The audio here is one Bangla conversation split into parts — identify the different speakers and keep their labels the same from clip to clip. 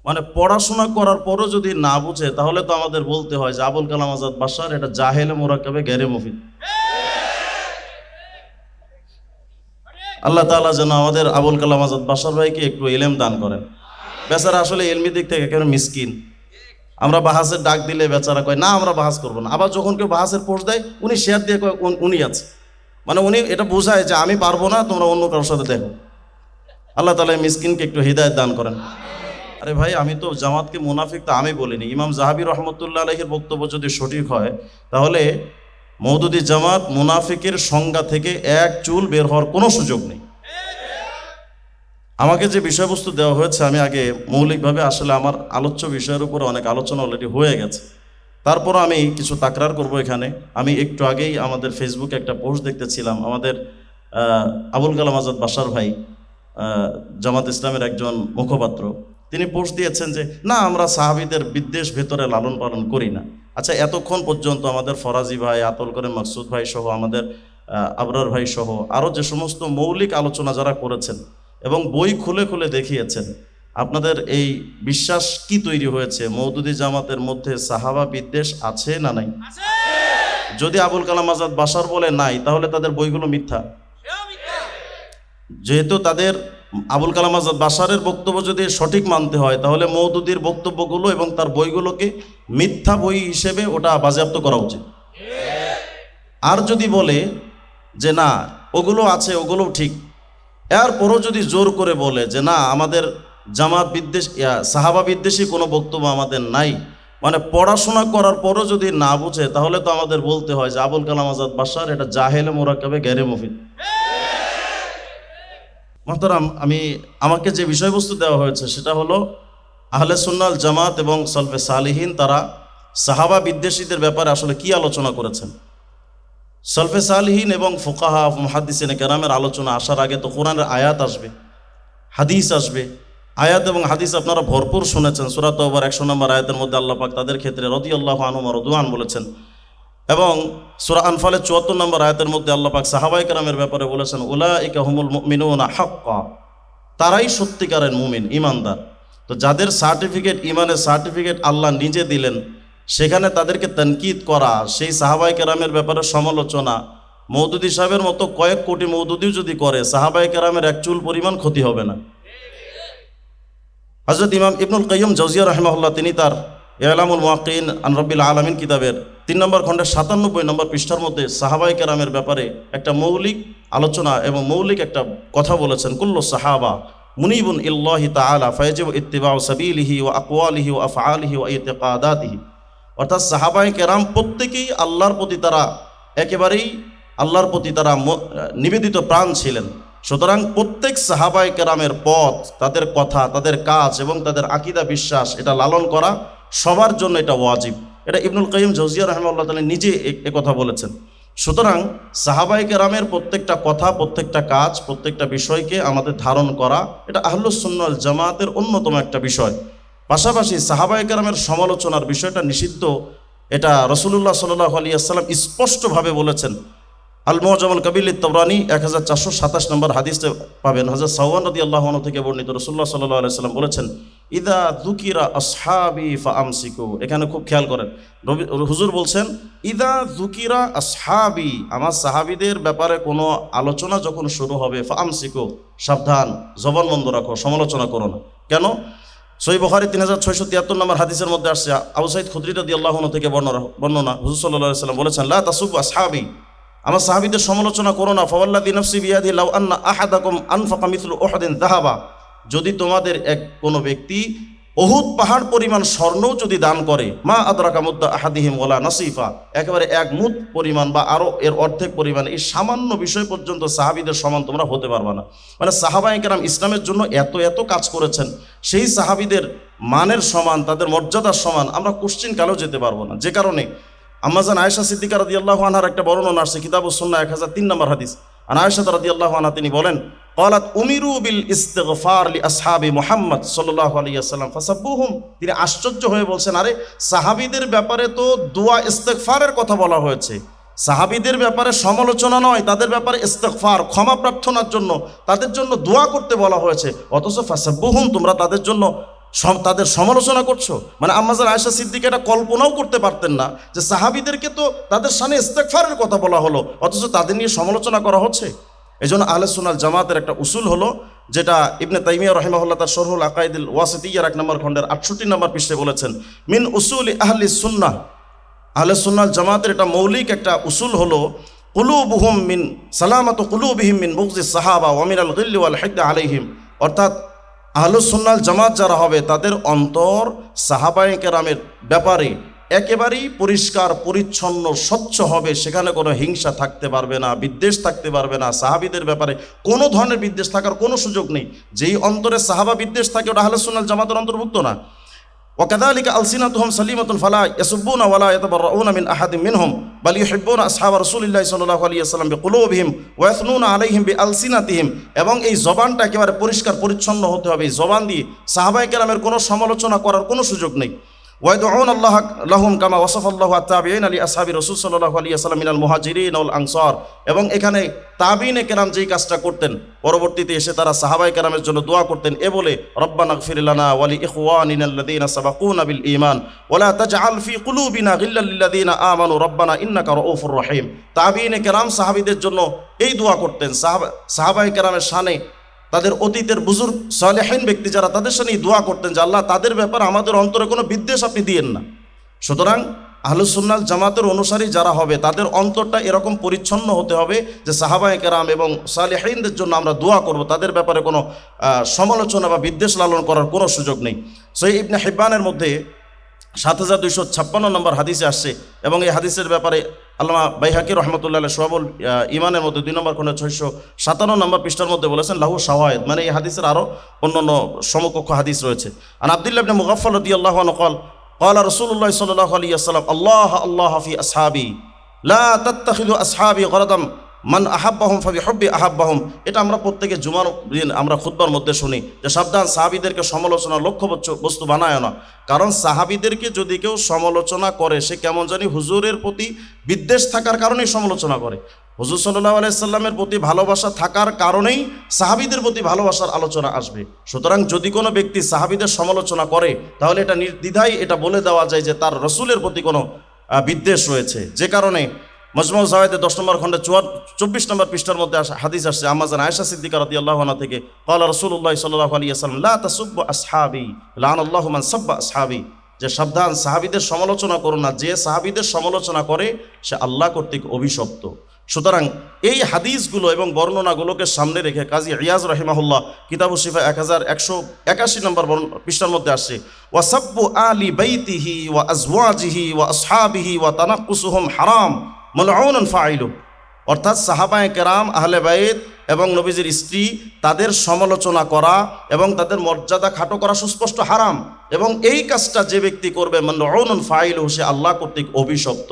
Speaker 1: মানে পড়াশোনা করার পরও যদি না বুঝে তাহলে তো আমাদের বলতে হয় যে আবুল কালাম আজাদ বাশার এটা জাহেলে মোরাক্কাবে গেরে মুফিদ। আল্লাহ তাআলা যেন আমাদের আবুল কালাম আজাদ বাশার ভাইকে একটু ইলম দান করেন। বেচারা আসলে ইলমি দিক থেকে কেন মিসকিন। আমরা বাহাসের ডাক দিলে বেচারা কয় না আমরা বাহাস করবো না, আবার যখন কেউ বাহাসের পোস্ট দেয় উনি শেয়ার দিয়ে কয় উনি আছে, মানে উনি এটা বোঝায় যে আমি পারবো না, তোমরা অন্য কারোর সাথে দেখো। আল্লাহ তাআলা মিসকিনকে একটু হিদায়াত দান করেন। আরে ভাই, আমি তো জামাতকে মুনাফিক তো আমি বলিনি। ইমাম জাহাবি রহমতুল্লাহ আলাইহির বক্তব্য যদি সঠিক হয় তাহলে মওদুদি জামাত মুনাফিকের সংজ্ঞা থেকে এক চুল বের হওয়ার কোনো সুযোগ নেই। আমাকে যে বিষয়বস্তু দেওয়া হয়েছে আমি আগে মৌলিকভাবে আসলে আমার আলোচ্য বিষয়ের উপর অনেক আলোচনা অলরেডি হয়ে গেছে, তারপর আমি কিছু তাকরার করব এখানে। আমি একটু আগেই আমাদের ফেসবুকে একটা পোস্ট দেখতেছিলাম, আমাদের আবুল কালাম আজাদ বাশার ভাই জামাত ইসলামের একজন মুখপাত্র, তিনি পোস্ট দিয়েছেন যে না আমরা সাহাবীদের বিদ্বেষ ভেতরে লালন পালন করি না। আচ্ছা, এতক্ষণ পর্যন্ত আমাদের ফরাজি ভাই, আতল করে মাকসুদ ভাই সহ, আমাদের আবরার ভাই সহ আরও যে সমস্ত মৌলিক আলোচনা যারা করেছেন এবং বই খুলে খুলে দেখিয়েছেন, আপনাদের এই বিশ্বাস কি তৈরি হয়েছে মওদুদি জামাতের মধ্যে সাহাবা বিদ্বেষ আছে না নাই? যদি আবুল কালাম আজাদ বাশার বলে নাই তাহলে তাদের বইগুলো মিথ্যা। যেহেতু তাদের আবুল কালাম আজাদ বাশারের বক্তব্য যদি সঠিক মানতে হয় তাহলে মওদুদির বক্তব্যগুলো এবং তার বইগুলোকে মিথ্যা বই হিসেবে ওটা বাজেয়াপ্ত করা উচিত। আর যদি বলে যে না ওগুলো আছে ওগুলো ঠিক, এরপরও যদি জোর করে বলে যে না আমাদের জামাত বিদ্বেষ সাহাবা বিদ্বেষী কোনো বক্তব্য আমাদের নাই, মানে পড়াশোনা করার পরও যদি না বুঝে তাহলে তো আমাদের বলতে হয় যে আবুল কালাম আজাদ বাশার এটা জাহেলে মোরাক্কাবে গেরে মুফিদ। মোহতারাম, আমাকে যে বিষয়বস্তু দেওয়া হয়েছে সেটা হলো আহলে সুন্নাল জামাত এবং সালফে সালিহিন তারা সাহাবা বিদ্বেষীদের ব্যাপারে আসলে কি আলোচনা করেছেন। সালফে সালিহিন এবং ফুকাহা মুহাদ্দিসিনে কেরামের আলোচনা আসার আগে তো কোরআনের আয়াত আসবে, হাদিস আসবে। আয়াত এবং হাদিস আপনারা ভরপুর শুনেছেন। সূরা তাওবার 100 নম্বর আয়াতের মধ্যে আল্লাহ পাক তাদের ক্ষেত্রে রাদিয়াল্লাহু আনহুম ওয়া রাদওয়ান বলেছেন, এবং সূরা আনফালের 74 নম্বর আয়াতের মধ্যে আল্লাহ পাক সাহাবায়ে কেরামের ব্যাপারে বলেছেন উলাইকা হুমুল মুমিনুনা হাক্কা, তারাই সত্যিকারের মুমিন, ইমানদার। তো যাদের সার্টিফিকেট, ইমানের সার্টিফিকেট আল্লাহ নিজে দিলেন, সেখানে তাদেরকে তানকিদ করা, সেই সাহাবায়ে কেরামের ব্যাপারে সমালোচনা, মওদুদি সাহেবের মতো কয়েক কোটি মওদুদিও যদি করে সাহাবায়ে কেরামের এক চুল পরিমাণ ক্ষতি হবে না। হযরত ইমাম ইবনুল কাইয়্যিম জাওজিয়া রাহিমাহুল্লাহ তিনি তার ইলামুল মুওয়াক্কিঈন আন রাব্বিল আলামিন কিতাবের 3 নম্বর খণ্ডের 97 নম্বর পৃষ্ঠার মধ্যে সাহাবায়ে কেরামের ব্যাপারে একটা মৌলিক আলোচনা এবং মৌলিক একটা কথা বলেছেন, কুল্লু সাহাবা মুনিবুন ইল্লাহি তাআলা ফায়াজিবু ইত্তিবাউ সাবিলিহি ওয়া আকওয়ালিহি ওয়া আফআলিহি ওয়া ইতিকাদাতিহি। অর্থাৎ সাহাবায়ে কেরাম প্রত্যেকেই আল্লাহর প্রতি তারা একেবারেই আল্লাহর প্রতি তারা নিবেদিত প্রাণ ছিলেন। সুতরাং প্রত্যেক সাহাবায়ে কেরামের পথ, তাদের কথা, তাদের কাজ এবং তাদের আকীদা বিশ্বাস এটা লালন করা সবার জন্য এটা ওয়াজিব। এটা ইবনুল কাইয়্যিম জাওজিয়া রাহিমাহুল্লাহ তাআলা নিজে এ কথা বলেছেন। সুতরাং সাহাবায়ে কেরামের প্রত্যেকটা কথা, প্রত্যেকটা কাজ, প্রত্যেকটা বিষয়কে আমাদের ধারণ করা এটা আহলুস সুন্নাহ ওয়াল জামাতের অন্যতম একটা বিষয়। পাশাপাশি সাহাবায়ে কেরামের সমালোচনার বিষয়টা নিষিদ্ধ, এটা রাসূলুল্লাহ সাল্লাল্লাহু আলাইহি ওয়াসাল্লাম স্পষ্টভাবে বলেছেন। আল মুআজামুল কাবীর লিত-তাবরানী 1427 নম্বর হাদিসে পাবেন, হযরত সাওবান রাদিয়াল্লাহু আনহু থেকে বর্ণিত, রাসূলুল্লাহ সাল্লাল্লাহু আলাইহি ওয়াসাল্লাম বলেছেন ইদা যুকিরা আসহাবি ফাআমসিকু। এখানে খুব খেয়াল করেন, হুজুর বলছেন ইদা যুকিরা আসহাবি, আমার সাহাবীদের ব্যাপারে কোনো আলোচনা যখন শুরু হবে ফাআমসিকু, সাবধান, জবান বন্ধ রাখো, সমালোচনা করো না। কেন? সহিহ বুখারী 3673 নম্বর হাদিসের মধ্যে আসছে, আবু সাঈদ খুদরি রাদিয়াল্লাহু আনহু থেকে বর্ণনা, হুজুর সাল্লাল্লাহু আলাইহি ওয়াসাল্লাম বলেছেন লা তাসুবু আসহাবি, আমার সাহাবীদের সমালোচনা করো না। ফাওয়াল্লাযী নাফসি বিয়াদিহি লাউ আন্না আহাদাকুম আনফাকা মিথলু উহুদিন যাহাবা, যদি তোমাদের কোনো ব্যক্তি উহুদ পাহাড় পরিমাণ স্বর্ণও যদি দান করে, মা আদরাকা মুদ্দা আহাদিহিম ওয়ালা নাসিফা, একেবারে এক মুদ পরিমাণ বা আরও এর অর্ধেক পরিমাণ, এই সামান্য বিষয় পর্যন্ত সাহাবীদের সমান তোমরা হতে পারবা না। মানে সাহাবায়ে কেরাম ইসলামের জন্য এত এত কাজ করেছেন, সেই সাহাবীদের মানের সমান, তাদের মর্যাদার সমান আমরা কোশ্চিন কালেও যেতে পারবো না। যে কারণে আম্মাজান আয়েশা সিদ্দিকা রাদিয়াল্লাহু আনহার একটা বর্ণনা আসছে কিতাবুস সুন্নাহ 1003 নম্বর হাদিস। আন আয়েশা রাদিয়াল্লাহু আনহা তিনি বলেন, ক্বালাত উমিরু বিল ইস্তিগফার লি আসহাবি মুহাম্মদ সাল্লাল্লাহু আলাইহি ওয়াসাল্লাম ফাসাব্বুহুম। তিনি আশ্চর্য হয়ে বলছেন, আরে সাহাবীদের ব্যাপারে তো দোয়া ইস্তিগফারের কথা বলা হয়েছে, সাহাবীদের ব্যাপারে সমালোচনা নয়, তাদের ব্যাপারে ইস্তিগফার, ক্ষমা প্রার্থনার জন্য, তাদের জন্য দোয়া করতে বলা হয়েছে, অথচ ফাসাব্বুহুম, তোমরা তাদের জন্য তাদের সমালোচনা করছো? মানে আম্মাজান আয়েশা সিদ্দিকা এটা কল্পনাও করতে পারতেন না যে সাহাবীদেরকে তো তাদের শানে ইস্তেগফারের কথা বলা হলো, অথচ তাদের নিয়ে সমালোচনা করা হচ্ছে। এই জন্য আহলে সুন্নাত জামাতের একটা উসুল হলো, যেটা ইবনে তাইমিয়া রাহিমাহুল্লাহ তার শরহুল আকাইদুল ওয়াসিতিয়্যার 1 নম্বর খণ্ডের 68 নম্বর পৃষ্ঠায় বলেছেন, মিন উসুলি আহলি সুন্নাহ, আহলে সুন্নাত জামাতের এটা মৌলিক একটা উসুল হলো, কুলুবুহুম মিন সালামাতু কুলুবিহিম মিন বুগযিস সাহাবা ওয়া মিনাল গিল্লি ওয়াল হিকদ আলাইহিম। অর্থাৎ আহলুস সুন্নাত জামাত যারা হবে তাদের অন্তর সাহাবায়ে কেরামের ব্যাপারে একেবারেই পরিষ্কার পরিচ্ছন্ন স্বচ্ছ হবে, সেখানে কোনো হিংসা থাকতে পারবে না, বিদ্বেষ থাকতে পারবে না, সাহাবীদের ব্যাপারে কোনো ধরনের বিদ্বেষ থাকার কোনো সুযোগ নেই। যেই অন্তরে সাহাবা বিদ্বেষ থাকে ওটা আহলুস সুন্নাত জামাতের অন্তর্ভুক্ত না। وكذلك ألسنتهم سليمة فلا يسبون ولا يتبرؤون من أحد منهم بل يحبون أصحاب رسول الله صلى الله عليه وسلم بقلوبهم ويثنون عليهم بألسنتهم। এবং এই জবানটা একেবারে পরিষ্কার পরিচ্ছন্ন হতে হবে। এই জবান দিয়ে সাহাবায়ে কেরামের কোনো সমালোচনা করার কোনো সুযোগ নেই। ওয়াদউন আল্লাহ লাহুম কামা ওয়াসাফাল্লাহু আত-তাবিঈন আলি আসহাবি রাসূল সাল্লাল্লাহু আলাইহি ওয়াসাল্লাম মিনাল মুহাজিরিন ওয়াল আনসার। এবং এখানে তাবিঈনে কেরাম যেই কাজটা করতেন, পরবর্তীতে এসে তারা সাহাবায়ে কেরামের জন্য দোয়া করতেন, এ বলে রব্বানা গফির লানা ওয়া লি ইখওয়ানিনা আল্লাযীনা সাবাকুনা বিল ঈমান ওয়া লা তাজআল ফি কুলুবিনা গিল্লাল লিল্লাযীনা আমানু রব্বানা ইন্নাকা রাউফুর রহিম। তাবিঈনে কেরাম সাহাবীদের জন্য এই দোয়া করতেন, সাহাবায়ে কেরামের শানে তাদের অতীতের বুজুর্গ সালেহিন ব্যক্তি যারা, তাদের সাথে দোয়া করতেন যে আল্লাহ তাদের ব্যাপারে আমাদের অন্তরে কোনো বিদ্বেষ আপনি দিয়েন না। সুতরাং আহলুস সুন্নাত জামাতের অনুসারী যারা হবে তাদের অন্তরটা এরকম পরিচ্ছন্ন হতে হবে যে সাহাবায়ে কেরাম এবং সালেহিনদের জন্য আমরা দোয়া করব, তাদের ব্যাপারে কোনো সমালোচনা বা বিদ্বেষ লালন করার কোনো সুযোগ নেই। সহিহ ইবনে হিব্বানের মধ্যে 7256 নম্বর হাদিসে আসছে, এবং এই হাদিসের ব্যাপারে আল্লামা বাইহাকি রহমতুল্লাহ শুআবুল ঈমানের মধ্যে 2 নম্বর খণ্ডে 657 নম্বর পৃষ্ঠার মধ্যে বলেছেন লাহু শাওয়াহিদ, মানে এই হাদিসের আরও অন্যান্য সমকক্ষ হাদিস রয়েছে। আন আব্দুল্লাহ ইবনে মুগাফফাল রাদিয়াল্লাহু আনহু قال قال رسول الله صلى الله عليه وسلم الله الله في أصحابي لا تتخذوا أصحابي غرضا মান আহাব্বাহুম ফাবিহুব্বি আহাব্বাহুম। এটা আমরা প্রত্যেকে জুমার দিন আমরা খুতবার মধ্যে শুনি যে সাবধান, সাহাবীদেরকে সমালোচনার লক্ষ্য বস্তু বানায় না। কারণ সাহাবীদেরকে যদি কেউ সমালোচনা করে সে কেমন জানি হুজুরের প্রতি বিদ্বেষ থাকার কারণেই সমালোচনা করে। হুজুর সাল্লাল্লাহু আলাইহি সাল্লামের প্রতি ভালোবাসা থাকার কারণেই সাহাবীদের প্রতি ভালোবাসার আলোচনা আসবে। সুতরাং যদি কোনো ব্যক্তি সাহাবীদের সমালোচনা করে তাহলে এটা নির্দ্বিধায় এটা বলে দেওয়া যায় যে তার রাসূলের প্রতি কোনো বিদ্বেষ রয়েছে। যে কারণে মজমু জাওয়ায়েদে 10 নম্বর খণ্ডে 24 নম্বর পৃষ্ঠার মধ্যে হাদিস আসছে আম্মাজান আয়েশা সিদ্দিকা রাদিয়াল্লাহু আনহা থেকে, ক্বালা রাসূলুল্লাহ সাল্লাল্লাহু আলাইহি ওয়াসাল্লাম লা তাসুব্বু আসহাবি লানাল্লাহু মান সাব্বা আসহাবি। যে সাবধান, সাহাবীদের সমালোচনা করো না, যে সাহাবীদের সমালোচনা করে সে আল্লাহ কর্তৃক অভিশপ্ত। সুতরাং এই হাদিসগুলো এবং বর্ণনাগুলোকে সামনে রেখে কাজী ইয়াজ রাহিমাহুল্লাহ কিতাবুশ শিফা 1181 নম্বর পৃষ্ঠার মধ্যে আসছে ওয়া সাব্বু আলি বাইতিহি ওয়া আজওয়াজিহি ওয়া আসহাবিহি ওয়া তানাক্কুসুহুম হারাম মালউনুন ফাইলু। অর্থাৎ সাহাবায়ে কেরাম, আহলে বাইত এবং নবীজির স্ত্রী তাদের সমালোচনা করা এবং তাদের মর্যাদা খাটো করা সুস্পষ্ট হারাম, এবং এই কাজটা যে ব্যক্তি করবে মালউনুন ফাইলু সে আল্লাহ কর্তৃক অভিশপ্ত।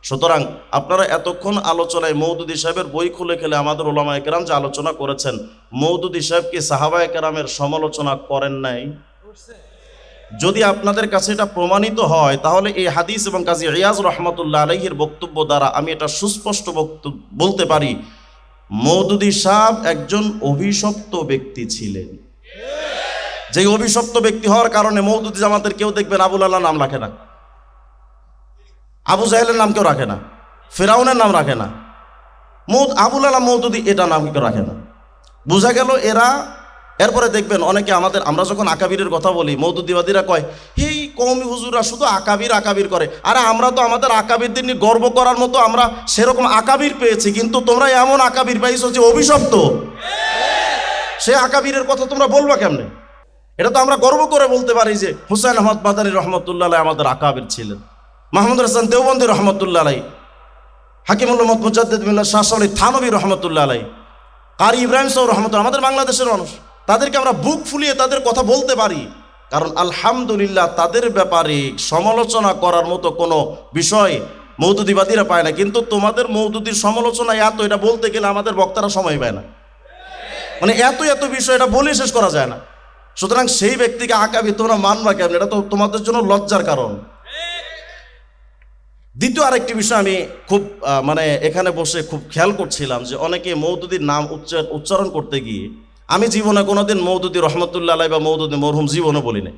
Speaker 1: সুতরাং আপনারা এতক্ষণ আলোচনায় মওদুদী সাহেবের বই খুলে খেলে আমাদের উলামায়ে কেরাম যে আলোচনা করেছেন, মওদুদী সাহেব কি সাহাবায়ে কেরামের সমালোচনা করেন নাই? যদি আপনাদের কাছে এটা প্রমাণিত হয় তাহলে এই হাদিস এবং কাজী ইয়াজ রহমতুল্লাহ আলাইহির বক্তব্য দ্বারা আমি এটা সুস্পষ্ট বলতে পারি মওদুদী সাহেব একজন অভিশপ্ত ব্যক্তি ছিলেন। যেই অভিশপ্ত ব্যক্তি হওয়ার কারণে মওদুদী জামাতের কেউ দেখবেন আবুল আল্লাহ নাম রাখে না, আবু জাহেলের নাম কেউ রাখে না, ফেরাউনের নাম রাখে না, আবুল আল্লাহ মওদুদী এটা নাম কেউ রাখে না। বোঝা গেল এরা। এরপরে দেখবেন অনেকে আমরা যখন আকাবিরের কথা বলি মওদুদীবাদীরা কয় এই কওমি হুজুররা শুধু আকাবির করে। আরে আমরা তো আমাদের আকাবিরদের নিয়ে গর্ব করার মতো আমরা সেরকম আকাবির পেয়েছি, কিন্তু তোমরা এমন আকাবির পাইছো যে অভিশপ্ত। সে আকাবিরের কথা তোমরা বলবা কেমনে? এটা তো আমরা গর্ব করে বলতে পারি যে হুসাইন আহমদ মাদানী রহমতুল্লাহ আলাইহি আমাদের আকাবির ছিলেন, মাহমুদ হাসান দেওবন্দি রহমতুল্লাহ আলাইহি, হাকিমুল উম্মত মুজাদ্দিদ মিল্লাত শাহ সালি থানভী রহমতুল্লাহ আলাইহি, কারি ইব্রাহিম সাহেব রহমতুল্লাহ, আমাদের বাংলাদেশের মানুষ, তাদেরকে আমরা বুক ফুলিয়ে তাদের কথা বলতে পারি। কারণ আলহামদুলিল্লাহ তাদের ব্যাপারে সমালোচনা করার মতো কোনো বিষয় মওদুদীবাদীরা পায় না। কিন্তু তোমাদের মওদুদীর সমালোচনা এত, এটা বলতে গেলে আমাদের বক্তারা সময় পায় না, মানে এত বিষয় এটা বলে শেষ করা যায় না। সুতরাং সেই ব্যক্তিকে আকাবি তোমরা মানবা কেমন? এটা তো তোমাদের জন্য লজ্জার কারণ। দ্বিতীয় আরেকটি বিষয় আমি খুব এখানে বসে খুব খেয়াল করছিলাম যে অনেকে মওদুদীর নাম উচ্চারণ করতে গিয়ে, আমি জীবনে কোনোদিন মওদুদী রহমতুল্লাহ আলাইহি বা মওদুদী মরহুম জীবনে বলি নাই,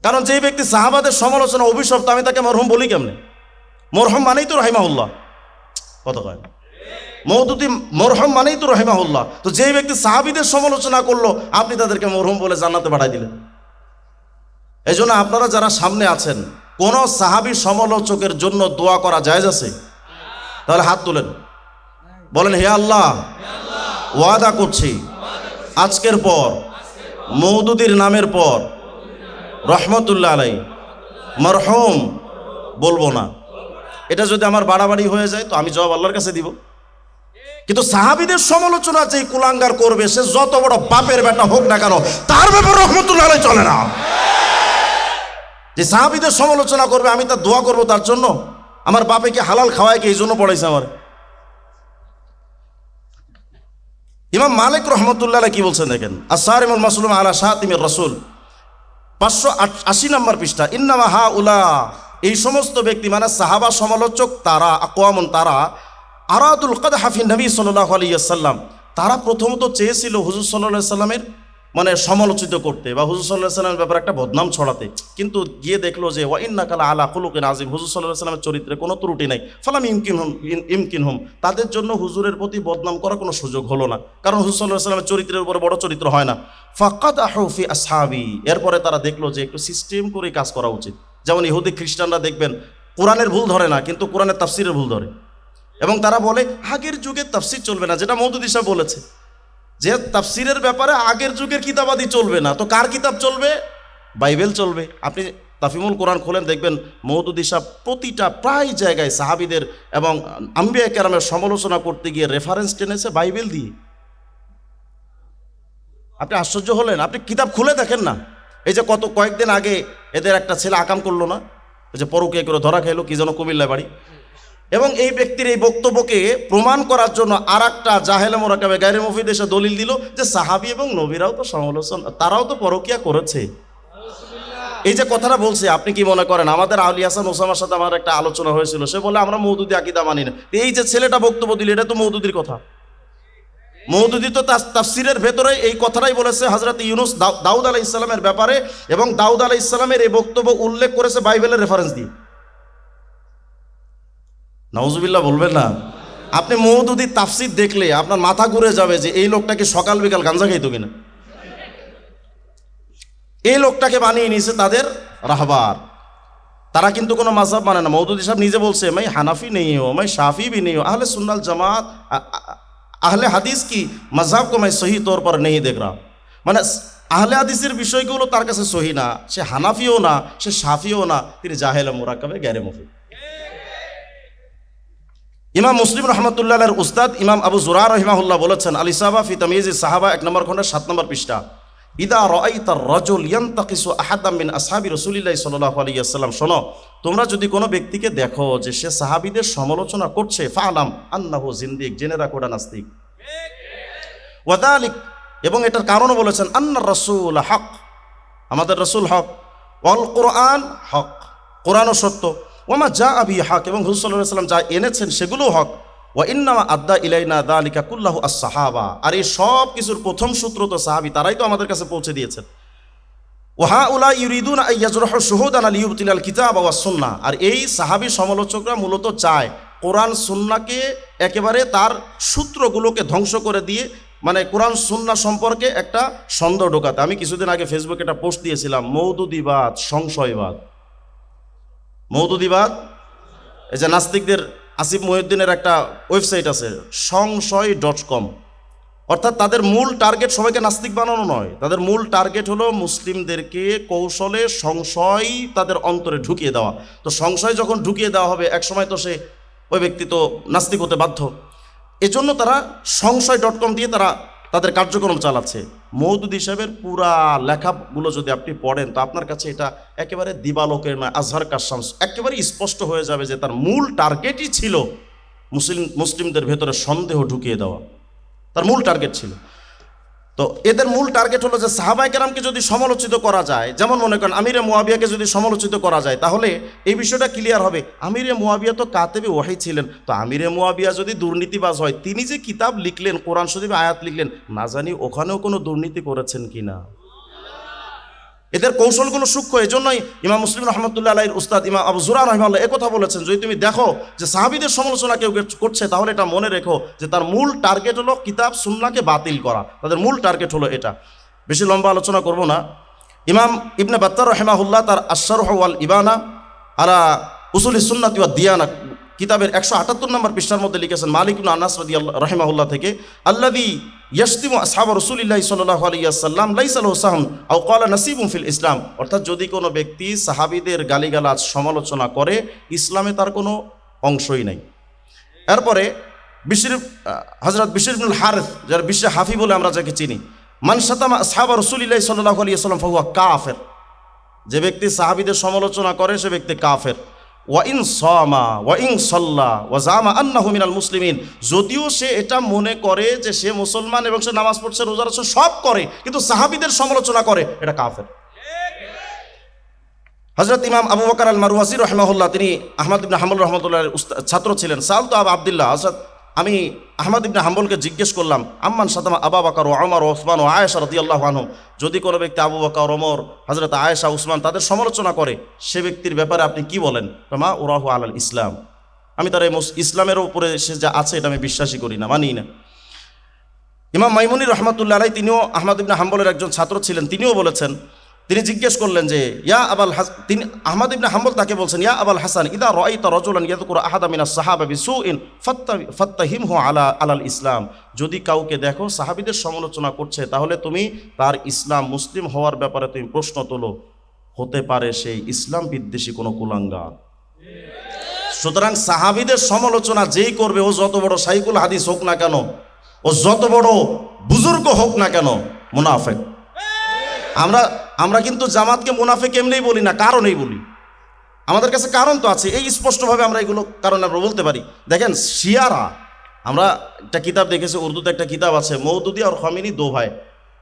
Speaker 1: কারণ যেই ব্যক্তি সাহাবাদের সমালোচনা অভিশপ্ত, আমি তাকে মরহুম বলি কেমনে? মরহুম মানেই তো রাহিমাহুল্লাহ, কত কয় মওদুদি মরহুম মানেই তো রাহিমাহুল্লাহ। তো যেই ব্যক্তি সাহাবীদের সমালোচনা করলো, আপনি তাদেরকে মরহুম বলে জান্নাতে পাঠাই দিলেন। এই জন্য আপনারা যারা সামনে আছেন, কোন সাহাবী সমালোচকের জন্য দোয়া করা জায়েজ আছে? তাহলে হাত তুলেন, বলেন হে আল্লাহ, ওয়াদা করছি আজকের পর মওদুদির নামের পর রহমতুল্লাহ আলাই মরহুম বলবো না। এটা যদি আমার বাড়াবাড়ি হয়ে যায় তো আমি জবাব আল্লাহর কাছে দিব। কিন্তু সাহাবীদের সমালোচনা যে কুলাঙ্গার করবে, সে যত বড় বাপের বেটা হোক না কেন, তার ব্যাপারে রহমতুল্লাহ আলাই চলে না। যে সাহাবীদের সমালোচনা করবে, আমি তার দোয়া করব তার জন্য? আমার বাপে কি হালাল খাওয়ায় কি এই জন্য পড়াইছে আমার? ইমাম মালিক রহমতুল্লাহ কি বলছেন দেখেন, আস-সারিমুল মাসলুম আলা শাতিমির রাসূল 580 নম্বর পৃষ্ঠা, ইন্নামা হাউলা, এই সমস্ত ব্যক্তি মানে সাহাবা সমালোচক, তারা আকওয়ামুন, তারা আরাদুল কাদহা ফি নবী সাল্লাল্লাহু আলাইহি ওয়াসাল্লাম, তারা প্রথমত চেয়েছিল হুজুর সাল্লাল্লাহু আলাইহি সাল্লামের মানে সমালোচিত করতে বা হুজুর সাল্লাল্লাহু আলাইহি সাল্লামের ব্যাপারে একটা বদনাম ছড়াতে। কিন্তু গিয়ে দেখলো যে ওয়া ইন্নাকা লা আলা খুলুকিন আযীম, হুজুর সাল্লাল্লাহু আলাইহি সাল্লামের চরিত্রে কোনো ত্রুটি নাই। ফালাম ইমকিনহুম, তাদের জন্য হুজুরের প্রতি বদনাম করার কোনো সুযোগ হলো না, কারণ হুজুর সাল্লাল্লাহু আলাইহি সাল্লামের চরিত্রের উপরে বড় চরিত্র হয় না। ফাকাদাহু ফি আসহাবি, এরপরে তারা দেখলো যে একটু সিস্টেম করে কাজ করা উচিত। যেমন ইহুদি খ্রিস্টানরা দেখবেন কোরআনের ভুল ধরে না, কিন্তু কোরআনের তাফসিরের ভুল ধরে, এবং তারা বলে আগের যুগের তাফসির চলবে না, যেটা মওদুদি সাহেব বলেছে যে তাফসিরের ব্যাপারে আগের যুগের কিতাবাদি চলবে না। তো কার কিতাব চলবে? বাইবেল চলবে। আপনি তাফিমুল কোরআন খোলেন, দেখবেন মওদুদি সাহেব প্রতিটা প্রায় জায়গায় সাহাবীদের এবং আম্বিয়া কেরামের সমালোচনা করতে গিয়ে রেফারেন্স টেনেছে বাইবেল দিয়ে। আপনি আশ্চর্য হলেন, আপনি কিতাব খুলে দেখেন না। এই যে কয়েকদিন আগে এদের একটা ছেলে আকাম করলো না, এই যে পরকীয়া করে ধরা খাইলো, কি যেন কুমিল্লায় বাড়ি, এবং এই ব্যক্তির এই বক্তব্যকে প্রমাণ করার জন্য আর একটা জাহেলে মোরাকাবে গায়রে মুফিদ এসে দলিল দিল যে সাহাবী এবং নবীরাও তো সমালোচনা, তারাও তো পরকীয়া করেছে। এই যে কথাটা বলছে, আপনি কি মনে করেন? আমাদের আলী হাসান ওসামার সাথে আমার একটা আলোচনা হয়েছিল, সে বলে আমরা মওদুদি আকীদা মানি না। এই যে ছেলেটা বক্তব্য দিল, এটা তো মওদুদির কথা। মওদুদি তো তাফসিরের ভেতরে এই কথাটাই বলেছে হযরত ইউনুস দাউদ আলাইহিস সালামের ব্যাপারে, এবং দাউদ আলাইহিস সালামের এই বক্তব্য উল্লেখ করেছে বাইবেলের রেফারেন্স দিয়ে। নাউজুবিল্লাহ বলবেন না? আপনি মওদুদি তাফসির দেখলে আপনার মাথা ঘুরে যাবে যে এই লোকটাকে সকাল বিকাল গাঞ্জা খাইতো কিনা। এই লোকটাকে বানিয়ে নিয়েছে তাদের রাহবার। তারা কিন্তু কোনো মাযহাব মানে না। মওদুদি সাহেব নিজে বলছে, मैं হানাফি नहीं हूं, मैं शाफी भी नहीं हूं, अहले सुन्नत जमात अहले হাদিস কি मजहब को मैं सही तौर पर नहीं देख रहा। মানে আহলে হাদিসের বিষয়গুলো তার কাছে সহি না, সে হানাফিও না, সে শাফিও না, তিনি জাহেলে মুরাক্কাবে গায়রে মুফিদ। ইমাম মুসলিম রহমতুল্লাহর উস্তাদ ইমাম আবু জুরা রহিমাহুল্লাহ বলেছেন, আল ইসাবা ফি তাময়িজ সাহাবা 1 নম্বর খণ্ডের 7 নম্বর পৃষ্ঠা, ইদা রাআইতা রাজুল ইয়ানতাকিসু আহাদাম মিন আসহাবি রাসূলিল্লাহি সাল্লাল্লাহু আলাইহি ওয়াসাল্লাম, শোনো, তোমরা যদি কোনো ব্যক্তিকে দেখো যে সে সাহাবীদের সমালোচনা করছে, ফাআলাম আন্নাহু জিন্দিক, জেনে রাখো ওটা নাস্তিক। ওয়াদালিক, এবং এটার কারণও বলেছেন, আন্নার রাসূল হক, আমাদের রাসূল হক, ওয়াল কুরআন হক, কোরআনও সত্য, ওমা যা আবি হক, এবং হুজুর সাল্লাল্লাহু আলাইহি ওয়াসাল্লাম যা এনেছেন সেগুলোও হক, ওয়া ইন্নামা আদ্দা ইলাইনা যালিকা কুল্লাহু আস-সাহাবা, আর এই সব কিছুর প্রথম সূত্র তো সাহাবী, তারাই তো আমাদের কাছে পৌঁছে দিয়েছেন। ওয়া হাউলা ইউরিদুনা আন ইয়াজরাহু শুহুদানা লিইউবতিলাল কিতাব ওয়াস সুন্নাহ, আর এই সাহাবী সমালোচকরা মূলত চায় কোরআন সুন্নাহকে একেবারে তার সূত্রগুলোকে ধ্বংস করে দিয়ে, মানে কোরআন সুন্নাহ সম্পর্কে একটা সন্দেহ ঢোকাতে। আমি কিছুদিন আগে ফেসবুকে একটা পোস্ট দিয়েছিলাম, মওদুদিবাদ, সংশয়বাদ। মওদুদিবাদ, এই যে নাস্তিকদের আসিফ মহিউদ্দিনের একটা ওয়েবসাইট আছে সংশয়.com, অর্থাৎ তাদের মূল টার্গেট সবাইকে নাস্তিক বানানো নয়, তাদের মূল টার্গেট হলো মুসলিমদেরকে কৌশলে সংশয় তাদের অন্তরে ঢুকিয়ে দেওয়া। তো সংশয় যখন ঢুকিয়ে দেওয়া হবে, এক সময় তো সে ওই ব্যক্তি তো নাস্তিক হতে বাধ্য। এজন্য তারা সংশয়.com দিয়ে তারা তাদের কার্যক্রম চালাচ্ছে। মওদুদি সাহেবের পুরা লেখাগুলো যদি আপনি পড়েন, তো আপনার কাছে এটা একেবারে দিবালোকের নয়, আজহার কাশামস, একেবারে স্পষ্ট হয়ে যাবে যে তার মূল টার্গেটই ছিল মুসলিমদের ভেতরে সন্দেহ ঢুকিয়ে দেওয়া, তার মূল টার্গেট ছিল। তো এদের মূল টার্গেট হলো যে সাহাবায়ে কেরামকে যদি সমালোচিত করা যায়, যেমন মনে করেন আমিরে মুয়াবিয়াকে যদি সমালোচিত করা যায়, তাহলে এই বিষয়টা ক্লিয়ার হবে, আমিরে মুয়াবিয়া তো কাতেবে ওয়াহি ছিলেন, তো আমিরে মুয়াবিয়া যদি দুর্নীতিবাজ হয়, তিনি যে কিতাব লিখলেন, কোরআন শরীফে আয়াত লিখলেন, না জানি ওখানেও কোনো দুর্নীতি করেছেন কিনা। এদের কৌশলগুলো সূক্ষ্ম। এই জন্যই ইমাম মুসলিম রহমতুল্লাহ আলাইহির উস্তাদ ইমাম আবু যুরা রাহিমাহুল্লাহ একথা বলেছেন, যদি তুমি দেখো যে সাহাবীদের সমালোচনা কেউ করছে, তাহলে এটা মনে রেখো যে তার মূল টার্গেট হলো কিতাব সুন্নাহকে বাতিল করা, তাদের মূল টার্গেট হলো এটা। বেশি লম্বা আলোচনা করব না। ইমাম ইবনে বাত্তার রাহিমাহুল্লাহ তার আশ-শারহ ওয়াল ইবানা আলা উসুলিস সুন্নাতি ওয়াদ দিয়ানা কিতাবের 178 নম্বর পৃষ্ঠার মধ্যে লিখেছেন, মালিক ইবনে আনাস রাদিয়াল্লাহু রাহিমাহুল্লাহ থেকে, আল্লাযী ইয়াশতিমু আসহাবা রাসূলিল্লাহি সাল্লাল্লাহু আলাইহি ওয়াসাল্লাম লাইসা লাহু সাহম আও ক্বালা নাসিবুন ফিল ইসলাম। অর্থাৎ যদি কোনো ব্যক্তি সাহাবীদের গালিগালাজ সমালোচনা করে, ইসলামে তার কোনো অংশই নাই। এরপরে হযরত বিশর ইবনুল হারিস, যার বিশ্বে হাফি বলে আমরা যাকে চিনি, মান শাতামা আসহাবা রাসূলিল্লাহি সাল্লাল্লাহু আলাইহি ওয়াসাল্লাম ফাহুয়া কাফির। যে ব্যক্তি সাহাবীদের সমালোচনা করে সে ব্যক্তি কাফের। ওয়া ইন সামা ওয়া ইন সাল্লা ওয়া জামা আন্নাহু মিনাল মুসলিমিন, যদিও সে এটা মনে করে যে সে মুসলমান এবং সে নামাজ পড়ছে, রোজা রাখছে, সব করে, কিন্তু সাহাবীদের সমালোচনা করে, এটা কাফের। হযরত ইমাম আবু বকর আল মারওয়াজি রাহিমাহুল্লাহ, তিনি আহমদ ইবনে হাম্বল রাহমাতুল্লাহর ছাত্র ছিলেন। সালতু আবু আব্দুল্লাহ, হযরত আমি আহমদ ইবনে হাম্বলকে জিজ্ঞেস করলাম, আম্মান শাতামা আবু বকর ও ওমর ও ওসমান ও আয়েশা রাদিয়াল্লাহু আনহুম, যদি কোনো ব্যক্তি আবু বকর, ওমর, হযরত আয়েশা, উসমান তাদের সমালোচনা করে, সে ব্যক্তির ব্যাপারে আপনি কি বলেন? মা উরাহু আলাল ইসলাম, আমি তার এই ইসলামের উপরে সে যা আছে এটা আমি বিশ্বাসই করি না, মানি না। ইমাম মাইমুনী রহমাতুল্লাহ আলাইহি, তিনিও আহমদ ইবনে হাম্বলের একজন ছাত্র ছিলেন, তিনিও বলেছেন, তিনি জিজ্ঞেস করলেন যে ইয়া আবাল হাসান, তিনি আহমদ ইবনে হাম্বল তাকে বলছেন, ইয়া আবাল হাসান ইদা রাআইতা রাজুলান ইয়াযকুরু আহাদা মিনাস সাহাবা বিসুইন ফাত্তাহিমহু আলাল ইসলাম, যদি কাউকে দেখো সাহাবীদের সমালোচনা করছে, তাহলে তুমি তার ইসলাম মুসলিম হওয়ার ব্যাপারে তুমি প্রশ্ন তোলো, হতে পারে সেই ইসলাম বিদ্বেষী কোনো কুলাঙ্গার। সুতরাং সাহাবীদের সমালোচনা যেই করবে, ও যত বড় শাইখুল হাদিস হোক না কেন, ও যত বড় বুজুর্গ হোক না কেন, মুনাফিক। আমরা কিন্তু জামাতকে মুনাফিক এমনিই বলি না, কারণেই বলি। আমাদের কাছে কারণ তো আছে, এই স্পষ্টভাবে আমরা এগুলো কারণ আমরা বলতে পারি। দেখেন শিয়ারা, আমরা একটা কিতাব দেখেছি, উর্দুতে একটা কিতাব আছে, মওদুদি আর খামেনি দো ভাই।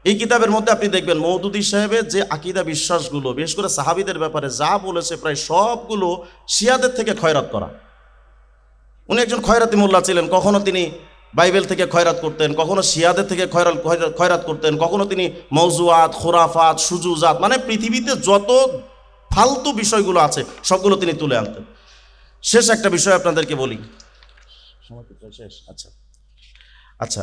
Speaker 1: এই কিতাবের মধ্যে আপনি দেখবেন মওদুদি সাহেবের যে আকিদা বিশ্বাসগুলো, বিশেষ করে সাহাবীদের ব্যাপারে যা বলেছে, প্রায় সবগুলো শিয়াদের থেকে খয়রাত করা। উনি একজন খয়রাতি মোল্লা ছিলেন, কখনো তিনি বাইবেল থেকে খয়রাত করতেন, কখনো শিয়াদের থেকে খয়রাত করতেন, কখনো তিনি মওজুয়াত, খুরাফাত, সুজুজাত, মানে পৃথিবীতে যত ফালতু বিষয়গুলো আছে সবগুলো তিনি তুলে আনতেন। শেষ একটা বিষয় আপনাদেরকে বলি, শেষ। আচ্ছা,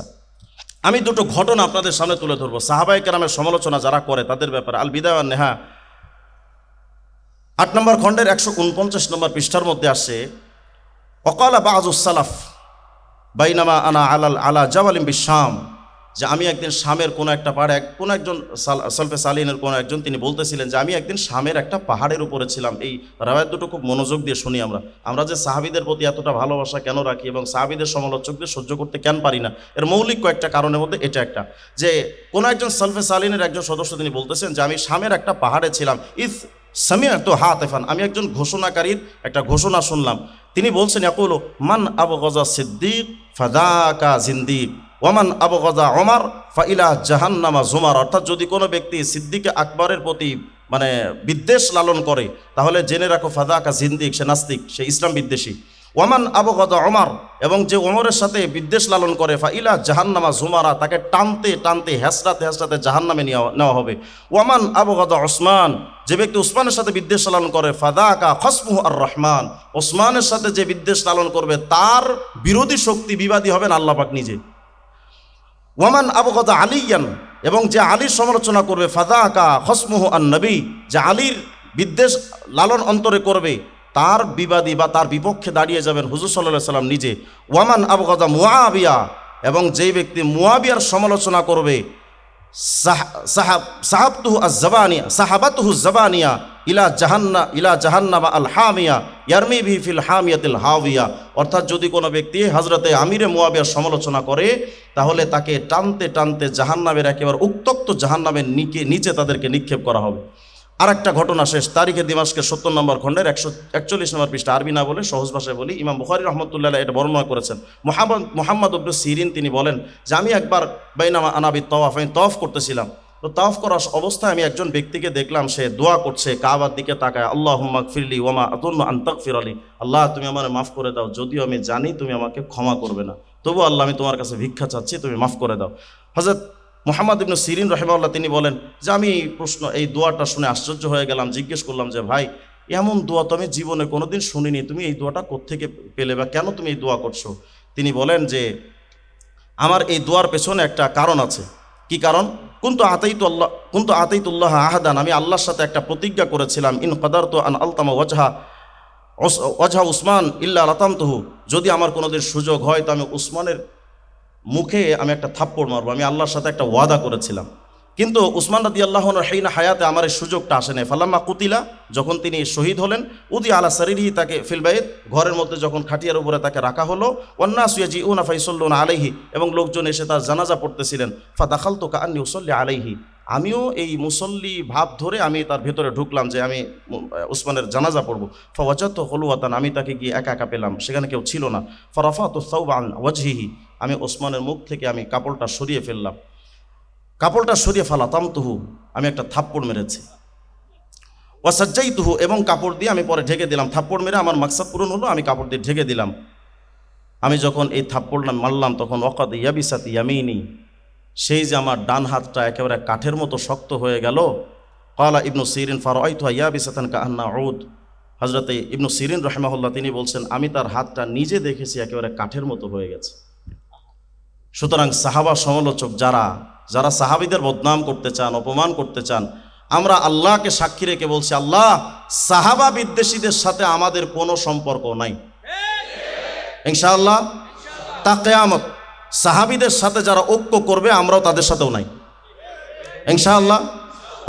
Speaker 1: আমি দুটো ঘটনা আপনাদের সামনে তুলে ধরবো সাহাবায়ে কেরামের সমালোচনা যারা করে তাদের ব্যাপারে। আল বিদায়া ওয়ান নেহা 8 নম্বর খণ্ডের 149 নম্বর পৃষ্ঠার মধ্যে আসে, ওয়াকালা বাযুস সালাফ বাইনামা আনা আলা জাবালিম বিশাম, যে আমি একদিন শামের কোনো একটা পাহাড়ে, কোনো একজন সলফে সালিনের কোনো একজন তিনি বলতেছিলেন যে আমি একদিন শামের একটা পাহাড়ের উপরে ছিলাম। এই রাওয়ায়াত দুটো খুব মনোযোগ দিয়ে শুনি আমরা যে সাহাবীদের প্রতি এতটা ভালোবাসা কেন রাখি এবং সাহাবীদের সমালোচকদের সহ্য করতে কেন পারি না, এর মৌলিক কয়েকটা কারণের মধ্যে এটা একটা, যে কোনো একজন সলফে সালিনের একজন সদস্য তিনি বলতেছেন যে আমি শামের একটা পাহাড়ে ছিলাম, সামিআতু হাতিফান, আমি একজন ঘোষণাকারীর একটা ঘোষণা শুনলাম। তিনি বলছেন, ইয়াকুলু মান আবগাযা সিদ্দিক ফাযাকা জিন্দিক ওয়ামান আবগাযা ওমর ফাইলা জাহান্নামা জুমার। অর্থাৎ যদি কোনো ব্যক্তি সিদ্দিকে আকবরের প্রতি মানে বিদ্বেষ লালন করে, তাহলে জেনে রাখো ফাযাকা জিন্দিক, সে নাস্তিক, সে ইসলাম বিদ্বেষী। ওয়ামান আবগাযা ওমর, এবং যে ওমরের সাথে বিদ্বেষ লালন করে, ফাইলা জাহান্নামা জুমারা, তাকে টানতে টানতে হেসরাতে জাহান্নামে নেওয়া হবে। ওয়ামান আবগাযা ওসমান, যে ব্যক্তি উসমানের সাথে বিদ্বেষ লালন করে, ফাযাকা খসমুহু আর রহমান, ওসমানের সাথে যে বিদ্বেষ লালন করবে তার বিরোধী শক্তি, বিবাদী হবেন আল্লাহ পাক নিজে। ওয়ামান আবগাযা আলিয়ান, এবং যে আলীর সমালোচনা করবে, ফাযাকা খসমুহু আন নবী, যে আলীর বিদ্বেষ লালন অন্তরে করবে তার বিবাদী বা তার বিপক্ষে দাঁড়িয়ে যাবেন হুজুর সাল্লাল্লাহু আলাইহি সাল্লাম নিজে। ওয়ামান আবগাযা মুআবিয়া, এবং যেই ব্যক্তি মুআবিয়ার সমালোচনা করবে, সাহাবাতুহু জাবানিয়া ইলা জাহান্নামা আল হামিয়া ইয়ারমি বিহি ফিল হামিয়াতিল হাওয়িয়া। অর্থাৎ যদি কোনো ব্যক্তি হযরতে আমিরে মুআবিয়ার সমালোচনা করে, তাহলে তাকে টানতে টানতে জাহান্নামের একেবারে উত্তপ্ত জাহান্নামের নিচে তাদেরকে নিক্ষেপ করা হবে। আর একটা ঘটনা শেষ, তারিখে দিমাশকের 70 নম্বর খণ্ডের 141 নম্বর পৃষ্ঠা, আরবি না বলে সহজ ভাষায় বলি, ইমাম বুখারী রহমতুল্লাহ আলাইহি এটা বর্ণনা করেছেন। মুহাম্মদ ইবনে সিরিন তিনি বলেন যে আমি একবার বাইনামা আনাবি তাওয়াফ, আমি তাওয়াফ করতেছিলাম, তো তাওয়াফ করার অবস্থায় আমি একজন ব্যক্তিকে দেখলাম, সে দোয়া করছে, কাবার দিকে তাকায়, আল্লাহুম্মা গফিরলি ওয়া মা আযুন্নু আন তাগফির লি, আল্লাহ তুমি আমাকে মাফ করে দাও, যদিও আমি জানি তুমি আমাকে ক্ষমা করবে না, তবু আল্লাহ আমি তোমার কাছে ভিক্ষা চাচ্ছি, তুমি মাফ করে দাও। হযরত মুহাম্মদ ইবনে সিরিন রাহিমাহুল্লাহ তিনি বলেন যে আমি এই দোয়াটা শুনে আশ্চর্য হয়ে গেলাম, জিজ্ঞেস করলাম যে ভাই এমন দোয়া তো আমি জীবনে কোনোদিন শুনিনি, তুমি এই দোয়াটা কোত্থেকে পেলে বা কেন তুমি এই দোয়া করছো? তিনি বলেন যে আমার এই দোয়ার পেছনে একটা কারণ আছে। কি কারণ? কুন্তু আতাইতুল্লাহ আহাদান, আমি আল্লাহর সাথে একটা প্রতিজ্ঞা করেছিলাম, ইন কদারতু আন আলতামা ওয়াজহা উসমান ইল্লা লাতামতুহু, যদি আমার কোনোদিন সুযোগ হয় তো আমি উসমানের মুখে আমি একটা থাপ্পড় মারবো, আমি আল্লাহর সাথে একটা ওয়াদা করেছিলাম। কিন্তু উসমান রাদিয়াল্লাহু আনহু হিনা হায়াতে আমার এই সুযোগটা আসে নাই। ফালাম্মা কুতিলা, যখন তিনি শহীদ হলেন, উদি আলা সারিরিহি, তাকে ফিল বাইত, ঘরের মধ্যে যখন খাটিয়ার উপরে তাকে রাখা হলো, ওয়ান্নাসু ইয়াজিউনা ফাইসাল্লুনা আলাইহি, এবং লোকজন এসে তার জানাজা পড়তেছিলেন, ফাদাখালতু কাআন্নী উসাল্লি আলাইহি, আমিও এই মুসল্লি ভাব ধরে আমি তার ভেতরে ঢুকলাম যে আমি উসমানের জানাজা পড়বো। ফাওয়াজাতু খুলওয়াতান, আমি তাকে গিয়ে একা একা পেলাম, সেখানে কেউ ছিল না। ফারাফাতু সাওবা আন ওয়াজহিহি, আমি ওসমানের মুখ থেকে আমি কাপড়টা সরিয়ে ফেললাম, কাপড়টা সরিয়ে ফালাতামতুহু, আমি একটা থাপ্পড় মেরেছি। ওয়াসাজ্জাইতুহু, এবং কাপড় দিয়ে আমি পরে ঢেকে দিলাম, থাপ্পড় মেরে আমার মাকসাদ পূরণ হলো, আমি কাপড় দিয়ে ঢেকে দিলাম। আমি যখন এই থাপ্পড়টা মারলাম তখন ওয়াকাদ ইয়াবিসাত ইয়ামিনি, সেই যে আমার ডান হাতটা একেবারে কাঠের মতো শক্ত হয়ে গেল। ক্বালা ইবনু সিরিন ফারাআইতুহা ইয়াবিসাতান কাআন্না উদ, হযরতে ইবনু সিরিন রাহিমাহুল্লাহ তিনি বলছেন আমি তার হাতটা নিজে দেখেছি একেবারে কাঠের মতো হয়ে গেছে। সুতরাং সাহাবা সমালোচক যারা সাহাবীদের বদনাম করতে চান, অপমান করতে চান, আমরা আল্লাহকে সাক্ষী রেখে বলছি, আল্লাহ, সাহাবা বিদ্বেষীদের সাথে আমাদের কোনো সম্পর্ক নাই ইনশাআল্লাহ। তা কিয়ামত সাহাবীদের সাথে যারা ঐক্য করবে আমরাও তাদের সাথেও নাই ইনশাআল্লাহ।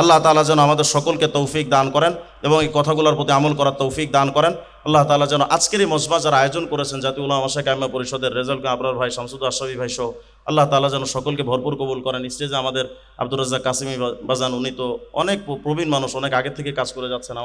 Speaker 1: আল্লাহ তাআলা যেন আমাদের সকলকে তৌফিক দান করেন এবং এই কথাগুলোর প্রতি আমল করার তৌফিক দান করেন। আল্লাহ তাআলা যেন আজকের এই মজমা যারা আয়োজন করেছেন, জাতীয় উলামা মাশায়েখ আইম্মা পরিষদের রেজাউল আবরার ভাই, শামসুদ আশরাফী ভাই সহ, আল্লাহ তাআলা যেন সকলকে ভরপুর কবুল করেন। স্টেজে আমাদের আব্দুর রাজ্জাক কাসিমি বাজান, উনি তো অনেক প্রবীণ মানুষ, অনেক আগে থেকে কাজ করে যাচ্ছেন।